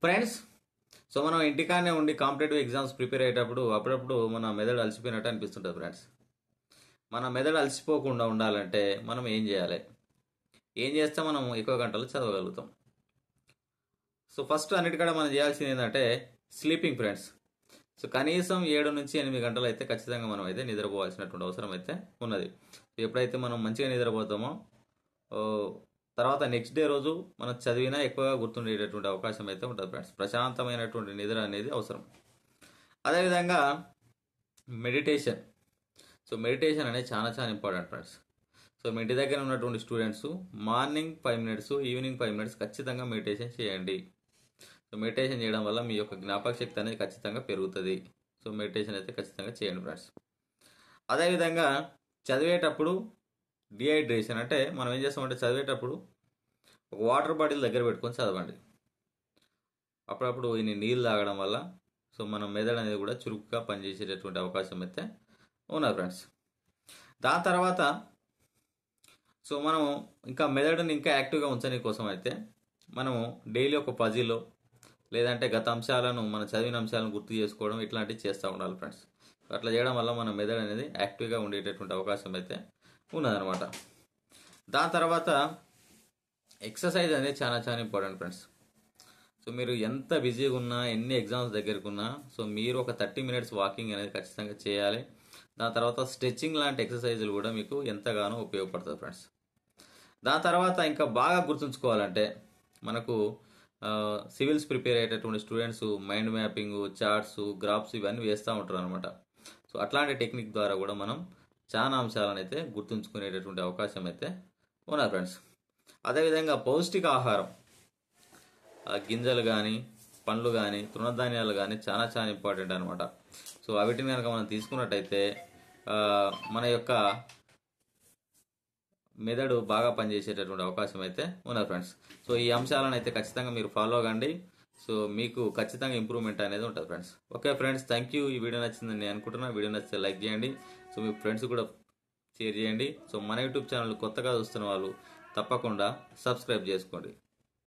Friends, so మనం ఇంటికానే ఉండి competitive exams prepare అయ్యేటప్పుడు అప్పుడప్పుడు మన మెదడు అలసిపోయినట్టు అనిపిస్తుంటుంది. ఫ్రెండ్స్, మన మెదడు అలసిపోకుండా ఉండాలంటే మనం ఏం చేయాలి? ఏం చేస్తే మనం ఎక్కువ గంటలు చదవగలుగుతాం? సో ఫస్ట్ అన్నిటికంటే మనం చేయాల్సింది ఏంటంటే స్లీపింగ్. ఫ్రెండ్స్, సో కనీసం 7 నుంచి 8 గంటలు అయితే ఖచ్చితంగా మనం అయితే నిద్రపోవాల్సినటువంటి అవసరం అయితే ఉన్నది. ఎప్పుడైతే మనం మంచిగా నిద్రపోతామో ఓ, తర్వాత నెక్స్ట్ డే రోజు మనం చదివినా ఎక్కువగా గుర్తుండేటటువంటి అవకాశం అయితే ఉంటుంది. ఫ్రెండ్స్, ప్రశాంతమైనటువంటి నిద్ర అనేది అవసరం. అదేవిధంగా మెడిటేషన్. సో మెడిటేషన్ అనేది చాలా చాలా ఇంపార్టెంట్. ఫ్రెండ్స్, సో మీ ఇంటి దగ్గర ఉన్నటువంటి students morning 5 minutes, evening 5 minutes ఖచ్చితంగా మెడిటేషన్ చేయండి. సో మెడిటేషన్ చేయడం వల్ల మీ యొక్క జ్ఞాపక శక్తి అనేది ఖచ్చితంగా పెరుగుతుంది. సో మెడిటేషన్ అయితే ఖచ్చితంగా చేయండి. ఫ్రెండ్స్, అదేవిధంగా చదివేటప్పుడు డిహైడ్రేషన్ అంటే మనం ఏం చేస్తామంటే చదివేటప్పుడు ఒక వాటర్ బాటిల్ దగ్గర పెట్టుకొని చదవండి. అప్పుడప్పుడు ఇన్ని నీళ్ళు తాగడం వల్ల సో మన మెదడు అనేది కూడా చురుకుగా పనిచేసేటటువంటి అవకాశం అయితే ఉన్నది. ఫ్రెండ్స్, దాని తర్వాత సో మనము ఇంకా మెదడుని ఇంకా యాక్టివ్గా ఉంచని కోసం అయితే మనము డైలీ ఒక పజిలో లేదంటే గత అంశాలను మన చదివిన అంశాలను గుర్తు చేసుకోవడం ఇట్లాంటివి చేస్తూ ఉండాలి. ఫ్రెండ్స్, అట్లా చేయడం వల్ల మన మెదడు అనేది యాక్టివ్గా ఉండేటటువంటి అవకాశం అయితే ఉన్నదనమాట. దాని తర్వాత ఎక్సర్సైజ్ అనేది చాలా చాలా ఇంపార్టెంట్. ఫ్రెండ్స్, సో మీరు ఎంత బిజీగా ఉన్నా, ఎన్ని ఎగ్జామ్స్ దగ్గరకు ఉన్నా, సో మీరు ఒక 30 మినిట్స్ వాకింగ్ అనేది ఖచ్చితంగా చేయాలి. దాని తర్వాత స్ట్రెచ్చింగ్ లాంటి ఎక్సర్సైజులు కూడా మీకు ఎంతగానో ఉపయోగపడుతుంది. ఫ్రెండ్స్, దాని తర్వాత ఇంకా బాగా గుర్తుంచుకోవాలంటే మనకు సివిల్స్ ప్రిపేర్ అయ్యేటటువంటి students mind mapping, charts, graphs ఇవన్నీ వేస్తూ ఉంటారు అనమాట. సో అట్లాంటి టెక్నిక్ ద్వారా కూడా మనం చాలా అంశాలను అయితే గుర్తుంచుకునేటటువంటి అవకాశం అయితే ఉన్నది. ఫ్రెండ్స్, అదేవిధంగా పౌష్టిక ఆహారం, గింజలు కానీ, పండ్లు కానీ, తృణధాన్యాలు కానీ చాలా చాలా ఇంపార్టెంట్ అనమాట. సో వీటిని కనుక మనం తీసుకున్నట్టయితే మన యొక్క మెదడు బాగా పనిచేసేటటువంటి అవకాశం అయితే ఉన్నది. ఫ్రెండ్స్, సో ఈ అంశాలను అయితే ఖచ్చితంగా మీరు ఫాలో అవ్వండి. సో మీకు ఖచ్చితంగా ఇంప్రూవ్మెంట్ అనేది ఉంటుంది. Friends, okay friends, thank you. ఈ వీడియో నచ్చిందని నేను అనుకుంటున్నా. వీడియో నచ్చితే లైక్ చేయండి. సో మీ ఫ్రెండ్స్ కూడా షేర్ చేయండి. సో మన యూట్యూబ్ ఛానల్ కొత్తగా చూస్తున్న వాళ్ళు తప్పకుండా సబ్స్క్రైబ్ చేసుకోండి.